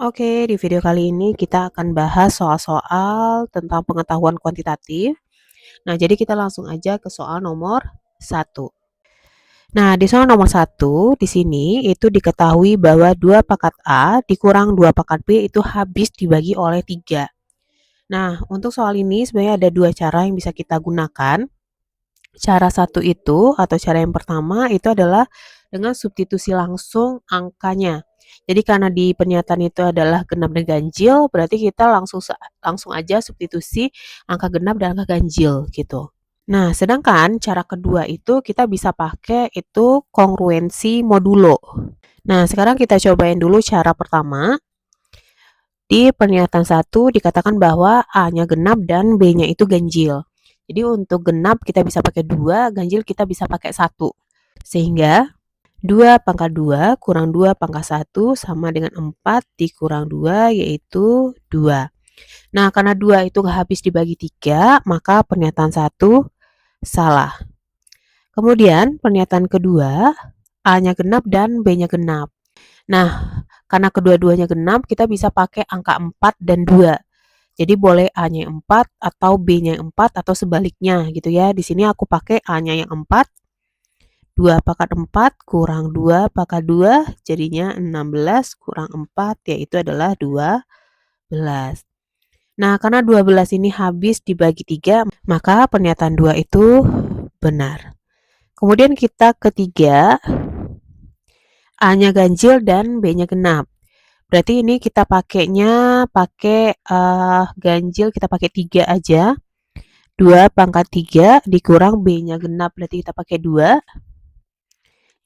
Oke, di video kali ini kita akan bahas soal-soal tentang pengetahuan kuantitatif. Nah, jadi kita langsung aja ke soal nomor 1. Nah, di soal nomor 1, di sini itu diketahui bahwa 2 pangkat A dikurang 2 pangkat B itu habis dibagi oleh 3. Nah, untuk soal ini sebenarnya ada dua cara yang bisa kita gunakan. Cara satu itu atau cara yang pertama itu adalah dengan substitusi langsung angkanya. Jadi karena di pernyataan itu adalah genap dan ganjil, berarti kita langsung aja substitusi angka genap dan angka ganjil gitu. Nah, sedangkan cara kedua itu kita bisa pakai itu kongruensi modulo. Nah, sekarang kita cobain dulu cara pertama. Di pernyataan 1 dikatakan bahwa A-nya genap dan B-nya itu ganjil. Jadi untuk genap kita bisa pakai 2, ganjil kita bisa pakai 1. Sehingga 2 pangkat 2 kurang 2 pangkat 1 sama dengan 4 dikurang 2 yaitu 2. Nah, karena 2 itu nggak habis dibagi 3, maka pernyataan 1 salah. Kemudian pernyataan kedua, A-nya genap dan B-nya genap. Nah, karena kedua-duanya genap, kita bisa pakai angka 4 dan 2. Jadi boleh A-nya yang 4 atau B-nya yang 4 atau sebaliknya gitu ya. Di sini aku pakai A-nya yang 4. 2 pangkat 4 kurang 2 pangkat 2 jadinya 16 kurang 4 yaitu adalah 12. Nah, karena 12 ini habis dibagi 3, maka pernyataan 2 itu benar. Kemudian kita ketiga, A-nya ganjil dan B-nya genap. Berarti ini kita pakainya pakai ganjil kita pakai 3 aja. 2 pangkat 3 dikurang B-nya genap berarti kita pakai 2.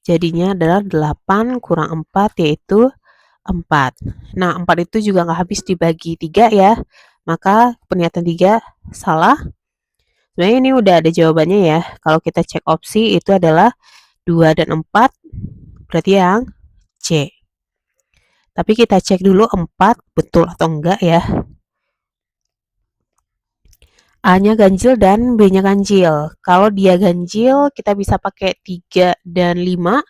Jadinya adalah 8 kurang 4 yaitu 4. Nah, 4 itu juga nggak habis dibagi 3 ya. Maka pernyataan 3 salah. Sebenarnya ini udah ada jawabannya ya. Kalau kita cek opsi itu adalah 2 dan 4 berarti yang C. Tapi kita cek dulu 4 betul atau enggak ya. A-nya ganjil dan B-nya ganjil. Kalau dia ganjil, kita bisa pakai 3 dan 5.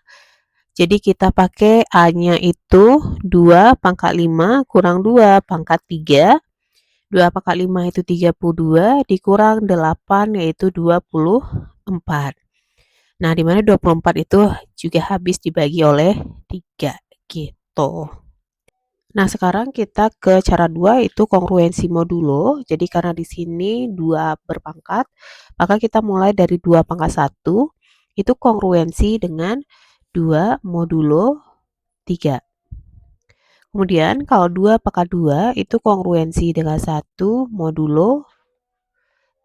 Jadi kita pakai A-nya itu 2 pangkat 5 kurang 2 pangkat 3. 2 pangkat 5 itu 32 dikurang 8 yaitu 24. Nah, di mana 24 itu juga habis dibagi oleh 3 gitu. Nah, sekarang kita ke cara 2 itu kongruensi modulo. Jadi karena di sini 2 berpangkat, maka kita mulai dari 2 pangkat 1 itu kongruensi dengan 2 modulo 3. Kemudian kalau 2 pangkat 2 itu kongruensi dengan 1 modulo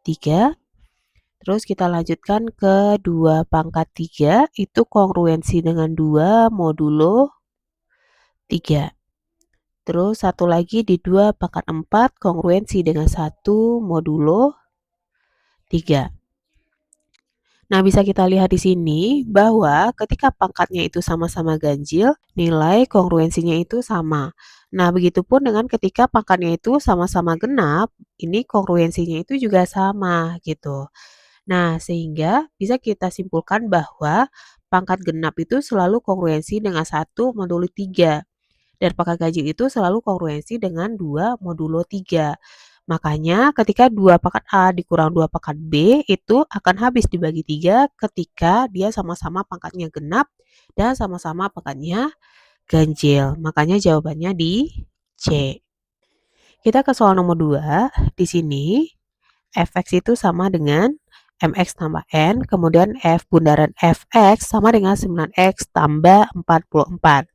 3. Terus kita lanjutkan ke 2 pangkat 3 itu kongruensi dengan 2 modulo 3. Terus satu lagi di 2 pangkat 4 kongruensi dengan 1 modulo 3. Nah, bisa kita lihat di sini bahwa ketika pangkatnya itu sama-sama ganjil, nilai kongruensinya itu sama. Nah, begitupun dengan ketika pangkatnya itu sama-sama genap, ini kongruensinya itu juga sama gitu. Nah, sehingga bisa kita simpulkan bahwa pangkat genap itu selalu kongruensi dengan 1 modulo 3. Dan pangkat ganjil itu selalu kongruensi dengan 2 modulo 3. Makanya ketika 2 pangkat A dikurang 2 pangkat B itu akan habis dibagi 3 ketika dia sama-sama pangkatnya genap dan sama-sama pangkatnya ganjil. Makanya jawabannya di C. Kita ke soal nomor 2. Di sini fx itu sama dengan mx tambah n, kemudian f bundaran fx sama dengan 9x tambah 44.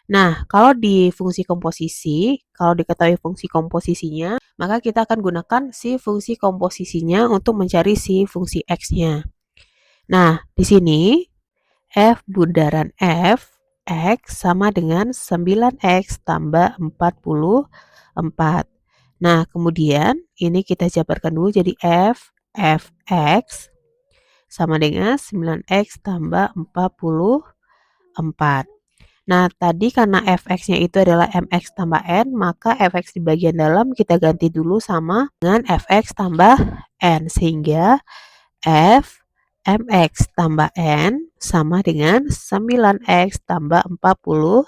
Nah, kalau di fungsi komposisi, kalau diketahui fungsi komposisinya, maka kita akan gunakan si fungsi komposisinya untuk mencari si fungsi x-nya. Nah, di sini f bundaran f x sama dengan 9x tambah 44. Nah, kemudian ini kita jabarkan dulu jadi f x sama dengan 9x tambah 44. Nah, tadi karena fx-nya itu adalah mx tambah n, maka fx di bagian dalam kita ganti dulu sama dengan fx tambah n. Sehingga f mx tambah n sama dengan 9x tambah 44.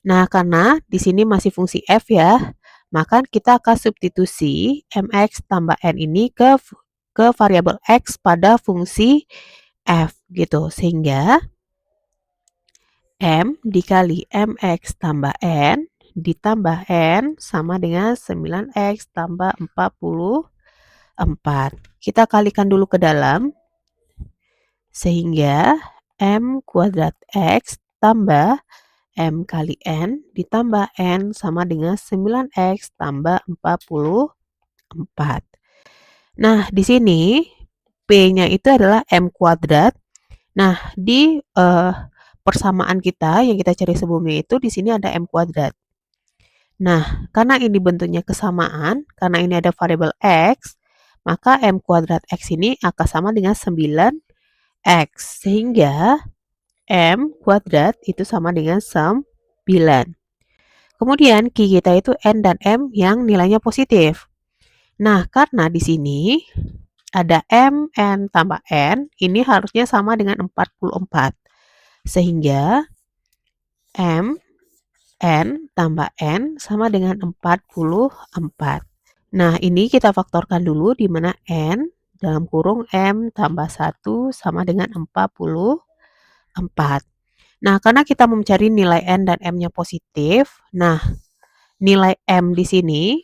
Nah, karena di sini masih fungsi f ya, maka kita akan substitusi mx tambah n ini ke variabel x pada fungsi f gitu. Sehingga m dikali mx tambah n ditambah n sama dengan 9x tambah 44. Kita kalikan dulu ke dalam, sehingga m kuadrat x tambah m kali n ditambah n sama dengan 9x tambah 44. Nah, di sini P-nya itu adalah m kuadrat. Nah, di persamaan kita yang kita cari sebelumnya itu di sini ada m kuadrat. Nah, karena ini bentuknya kesamaan, karena ini ada variabel x, maka m kuadrat x ini akan sama dengan 9x. Sehingga m kuadrat itu sama dengan 9. Kemudian Q kita itu N dan M yang nilainya positif. Nah, karena di sini ada M, N tambah N, ini harusnya sama dengan 44. Sehingga M, N tambah N sama dengan 44. Nah, ini kita faktorkan dulu di mana N dalam kurung M tambah 1 sama dengan 44. Nah, karena kita mau mencari nilai N dan M-nya positif, nah, nilai M di sini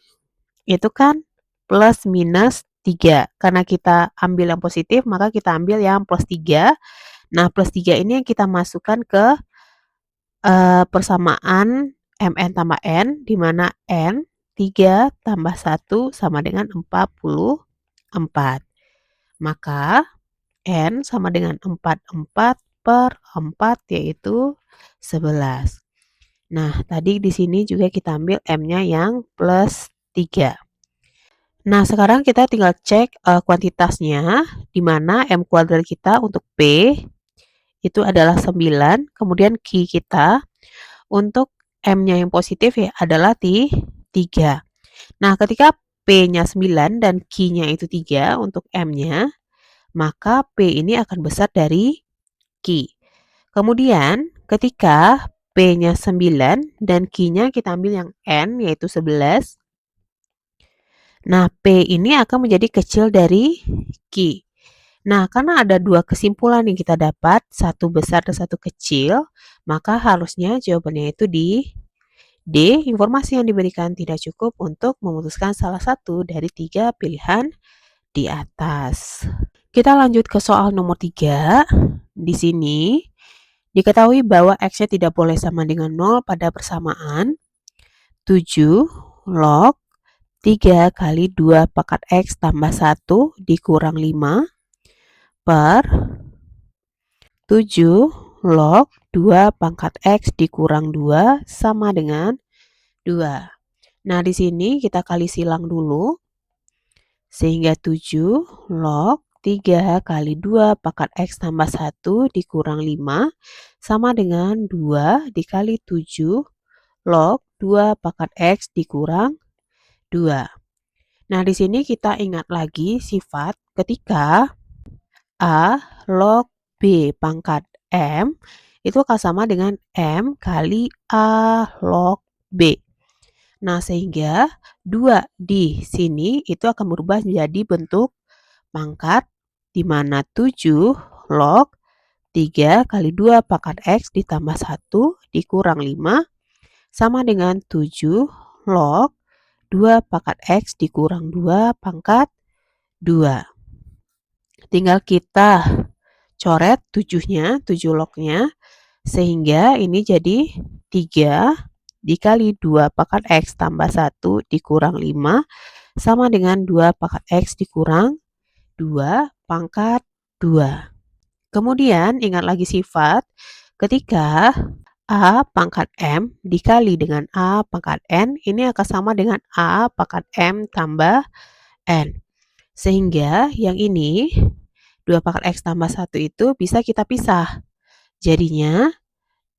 itu kan plus minus 3. Karena kita ambil yang positif, maka kita ambil yang plus 3. Nah, plus 3 ini yang kita masukkan ke persamaan MN tambah N, di mana N 3 tambah 1 sama dengan 44. Maka N sama dengan 44 per 4, yaitu 11. Nah, tadi di sini juga kita ambil M-nya yang plus 3. Nah, sekarang kita tinggal cek kuantitasnya, di mana M kuadrat kita untuk P itu adalah 9, kemudian Q kita untuk M-nya yang positif ya adalah 3. Nah, ketika P-nya 9 dan Q-nya itu 3 untuk M-nya, maka P ini akan besar dari Q. Kemudian, ketika P-nya 9 dan Q-nya kita ambil yang N, yaitu 11. Nah, P ini akan menjadi kecil dari Q. Nah, karena ada dua kesimpulan yang kita dapat, satu besar dan satu kecil, maka harusnya jawabannya itu di D. Informasi yang diberikan tidak cukup untuk memutuskan salah satu dari 3 pilihan di atas. Kita lanjut ke soal nomor 3. Di sini, diketahui bahwa X-nya tidak boleh sama dengan 0 pada persamaan 7 log 3 kali 2 pangkat X tambah 1 dikurang 5 per 7 log 2 pangkat X dikurang 2 sama dengan 2. Nah, di sini kita kali silang dulu. Sehingga 7 log 3 kali 2 pangkat X tambah 1 dikurang 5 sama dengan 2 dikali 7 log 2 pangkat X dikurang 2. Nah, di sini kita ingat lagi sifat ketika A log B pangkat M itu akan sama dengan M kali A log B. Nah, sehingga 2 di sini itu akan berubah menjadi bentuk pangkat, di mana 7 log 3 kali 2 pangkat X ditambah 1 dikurang 5 sama dengan 7 log 2 pangkat X dikurang 2 pangkat 2. Tinggal kita coret 7-nya, 7 lognya, sehingga ini jadi 3 dikali 2 pangkat X tambah 1 dikurang 5 sama dengan 2 pangkat X dikurang 2 pangkat 2. Kemudian ingat lagi sifat ketika A pangkat M dikali dengan A pangkat N, ini akan sama dengan A pangkat M tambah N. Sehingga yang ini 2 pangkat X tambah 1 itu bisa kita pisah. Jadinya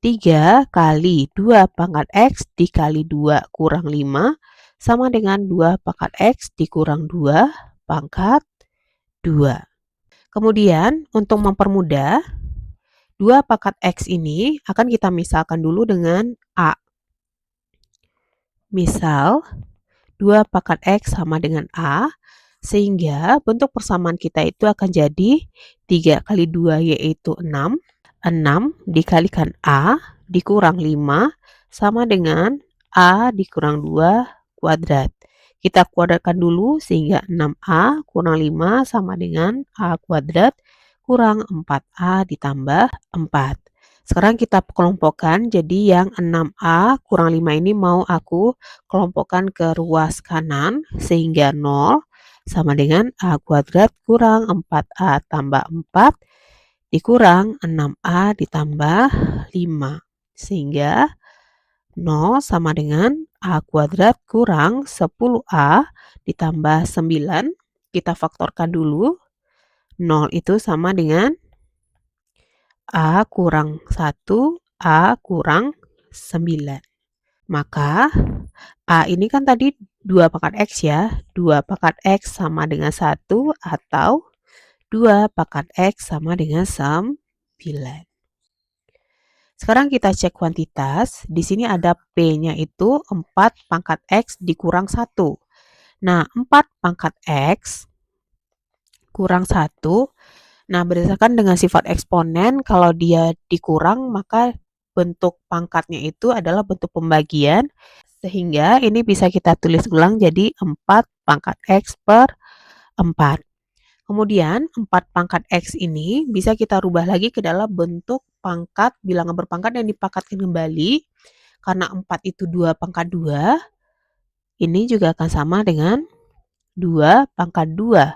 3 kali 2 pangkat X dikali 2 kurang 5 sama dengan 2 pangkat X dikurang 2 pangkat 2. Kemudian untuk mempermudah, 2 pangkat X ini akan kita misalkan dulu dengan A. Misal, 2 pangkat X sama dengan A, sehingga bentuk persamaan kita itu akan jadi 3 kali 2 yaitu 6. 6 dikalikan A dikurang 5 sama dengan A dikurang 2 kuadrat. Kita kuadratkan dulu sehingga 6A kurang 5 sama dengan A kuadrat kurang 4A ditambah 4. Sekarang kita kelompokkan, jadi yang 6A kurang 5 ini mau aku kelompokkan ke ruas kanan sehingga 0 sama dengan A kuadrat kurang 4A tambah 4 dikurang 6A ditambah 5. Sehingga 0 sama dengan A kuadrat kurang 10A ditambah 9. Kita faktorkan dulu. 0 itu sama dengan A kurang 1, A kurang 9. Maka A ini kan tadi 2 pangkat X ya. 2 pangkat X sama dengan 1 atau 2 pangkat X sama dengan 9. Sekarang kita cek kuantitas. Di sini ada P-nya itu 4 pangkat X dikurang 1. Nah, 4 pangkat X kurang 1. Nah, berdasarkan dengan sifat eksponen, kalau dia dikurang, maka bentuk pangkatnya itu adalah bentuk pembagian. Sehingga ini bisa kita tulis ulang jadi 4 pangkat X per 4. Kemudian 4 pangkat X ini bisa kita rubah lagi ke dalam bentuk pangkat bilangan berpangkat yang dipangkatkan kembali. Karena 4 itu 2 pangkat 2, ini juga akan sama dengan 2 pangkat 2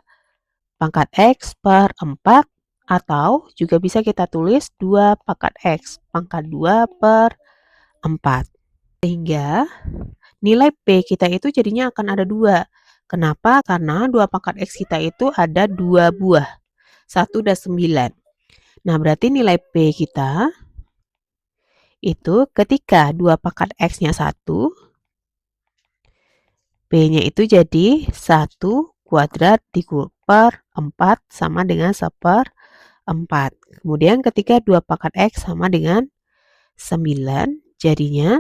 pangkat X per 4, atau juga bisa kita tulis 2 pangkat X pangkat 2 per 4. Sehingga nilai P kita itu jadinya akan ada 2. Kenapa? Karena 2 pangkat X kita itu ada 2 buah. 1 dan 9. Nah, berarti nilai P kita itu ketika 2 pangkat X-nya 1, P-nya itu jadi 1 kuadrat per 4 sama dengan 1/4. Kemudian ketika 2 pangkat X sama dengan 9, jadinya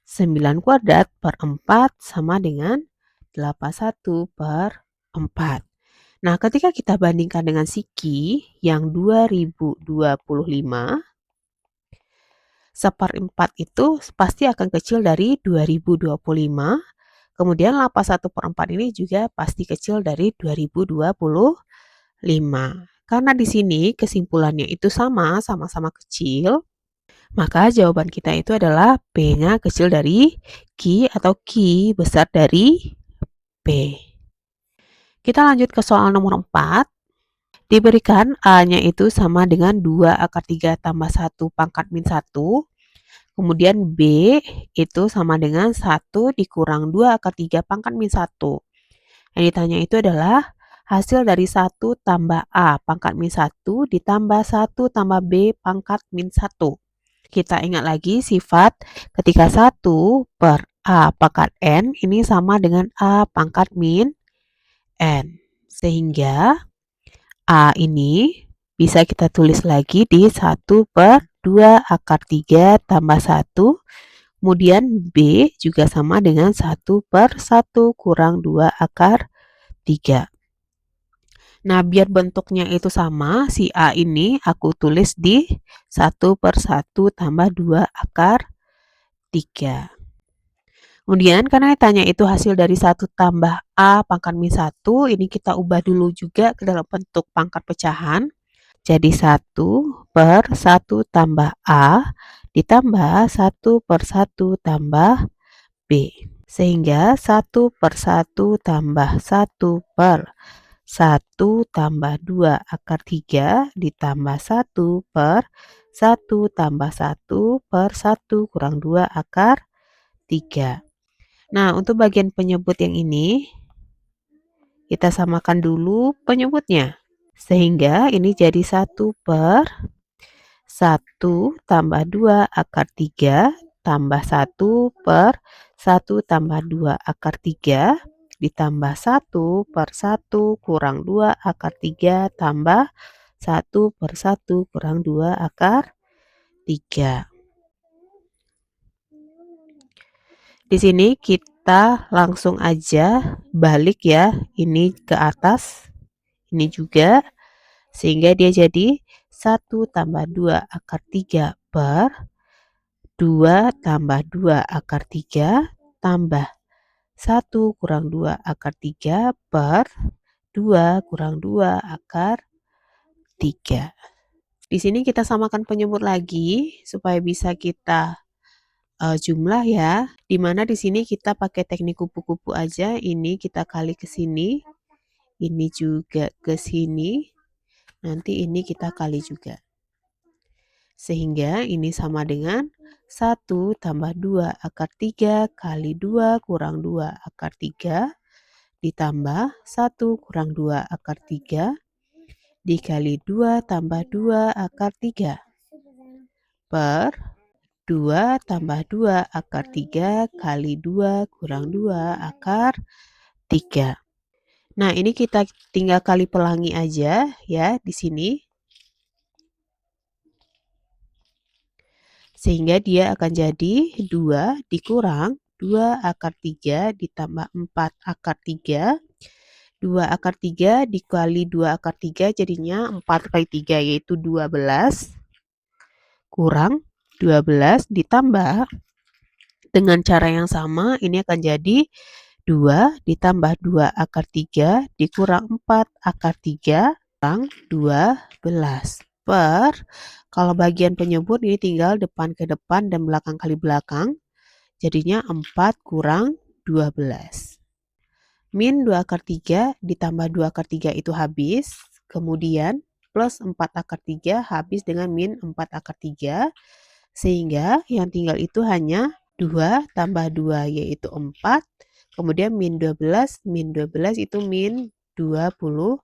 9 kuadrat per 4 sama dengan 81/4. Nah, ketika kita bandingkan dengan Siki yang 2025, 1/4 itu pasti akan kecil dari 2025. Kemudian 81/4 ini juga pasti kecil dari 2025. Karena di sini kesimpulannya itu sama-sama kecil, maka jawaban kita itu adalah P-nya kecil dari Q atau Q besar dari P. Kita lanjut ke soal nomor 4. Diberikan A-nya itu sama dengan 2 akar 3 tambah 1 pangkat min 1. Kemudian B itu sama dengan 1 dikurang 2 akar 3 pangkat min 1. Yang ditanya itu adalah hasil dari 1 tambah A pangkat min 1 ditambah 1 tambah B pangkat min 1. Kita ingat lagi sifat ketika 1 per A pangkat N ini sama dengan A pangkat min N. Sehingga A ini bisa kita tulis lagi di 1 per 2 akar 3 tambah 1. Kemudian B juga sama dengan 1 per 1 kurang 2 akar 3. Nah, biar bentuknya itu sama, si A ini aku tulis di 1 per 1 tambah 2 akar 3. Kemudian karena ditanya itu hasil dari 1 tambah A pangkat min 1, ini kita ubah dulu juga ke dalam bentuk pangkat pecahan. Jadi 1 per 1 tambah A ditambah 1 per 1 tambah B. Sehingga 1 per 1 tambah 1 per 1 tambah 2 akar 3 ditambah 1 per 1 tambah 1 per 1 kurang 2 akar 3. Nah, untuk bagian penyebut yang ini, kita samakan dulu penyebutnya. Sehingga ini jadi 1 per 1 tambah 2 akar 3 tambah 1 per 1 tambah 2 akar 3 ditambah 1 per 1 kurang 2 akar 3 tambah 1 per 1 kurang 2 akar 3. Di sini kita langsung aja balik ya, ini ke atas, ini juga, sehingga dia jadi 1 tambah 2 akar 3 per 2 tambah 2 akar 3 tambah 1 kurang 2 akar 3 per 2 kurang 2 akar 3. Di sini kita samakan penyebut lagi supaya bisa kita jumlah ya. Dimana di sini kita pakai teknik kupu-kupu aja. Ini kita kali ke sini, ini juga ke sini. Nanti ini kita kali juga. Sehingga ini sama dengan 1 tambah 2 akar 3 kali 2 kurang 2 akar 3 ditambah 1 kurang 2 akar 3 dikali 2 tambah 2 akar 3 per 2 tambah 2 akar 3 kali 2 kurang 2 akar 3. Nah, ini kita tinggal kali pelangi aja ya di sini. Sehingga dia akan jadi 2 dikurang 2 akar 3 ditambah 4 akar 3. 2 akar 3 dikali 2 akar 3 jadinya 4 kali 3 yaitu 12. Kurang 12 ditambah dengan cara yang sama ini akan jadi 2 ditambah 2 akar 3 dikurang 4 akar 3 kurang 12 per, kalau bagian penyebut ini tinggal depan ke depan dan belakang kali belakang, jadinya 4 kurang 12. Min 2 akar 3 ditambah 2 akar 3 itu habis, kemudian plus 4 akar 3 habis dengan min 4 akar 3, sehingga yang tinggal itu hanya 2 tambah 2 yaitu 4, kemudian min 12 itu min 24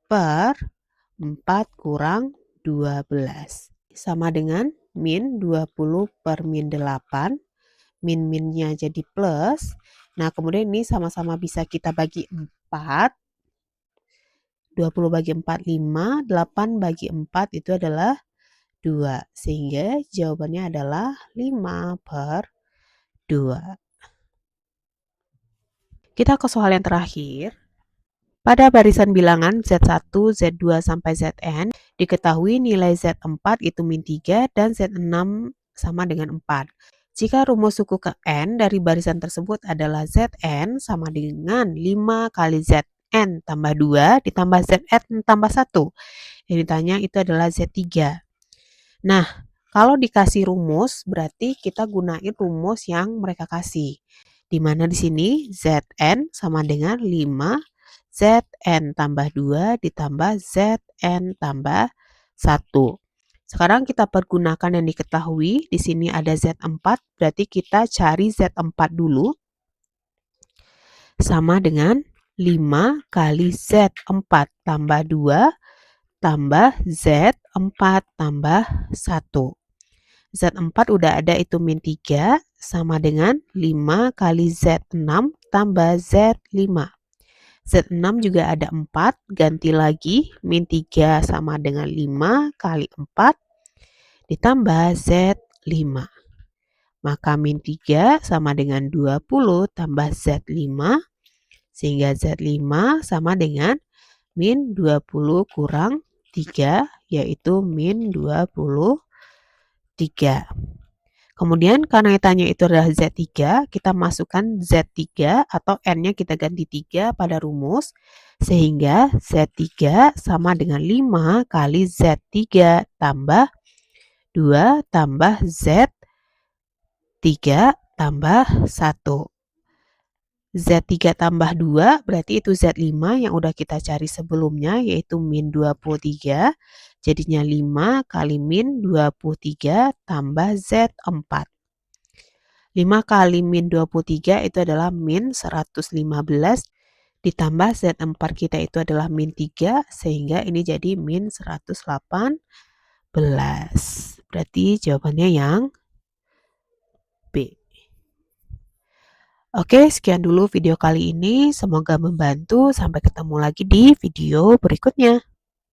per 4 kurang 12 sama dengan min 20 per min 8, min-minnya jadi plus. Nah, kemudian ini sama-sama bisa kita bagi 4. 20 bagi 4, 5. 8 bagi 4 itu adalah 2. Sehingga jawabannya adalah 5 per 2. Kita ke soal yang terakhir. Pada barisan bilangan Z1, Z2, sampai Zn, diketahui nilai Z4 itu min 3 dan Z6 sama dengan 4. Jika rumus suku ke N dari barisan tersebut adalah Zn sama dengan 5 kali Zn tambah 2 ditambah Zn tambah 1. Yang ditanya itu adalah Z3. Nah, kalau dikasih rumus berarti kita gunain rumus yang mereka kasih. Di mana di sini Zn sama dengan 5 Zn tambah 2 ditambah Zn tambah 1. Sekarang kita pergunakan yang diketahui. Di sini ada Z4, berarti kita cari Z4 dulu. Sama dengan 5 kali Z4 tambah 2 tambah Z4 tambah 1. Z4 udah ada itu min 3 sama dengan 5 kali Z6 tambah Z5. Z6 juga ada 4, ganti lagi, min 3 sama dengan 5 kali 4 ditambah Z5. Maka min 3 sama dengan 20 tambah Z5, sehingga Z5 sama dengan min 20 kurang 3, yaitu min 23. Kemudian karena ditanya itu adalah Z3, kita masukkan Z3 atau N-nya kita ganti 3 pada rumus. Sehingga Z3 sama dengan 5 kali Z3 tambah 2 tambah Z3 tambah 1. Z3 tambah 2 berarti itu Z5 yang udah kita cari sebelumnya yaitu min 23. Jadinya 5 kali min 23 tambah Z4. 5 kali min 23 itu adalah min 115 ditambah Z4 kita itu adalah min 3 sehingga ini jadi min 118. Berarti jawabannya yang B. Oke, sekian dulu video kali ini. Semoga membantu. Sampai ketemu lagi di video berikutnya.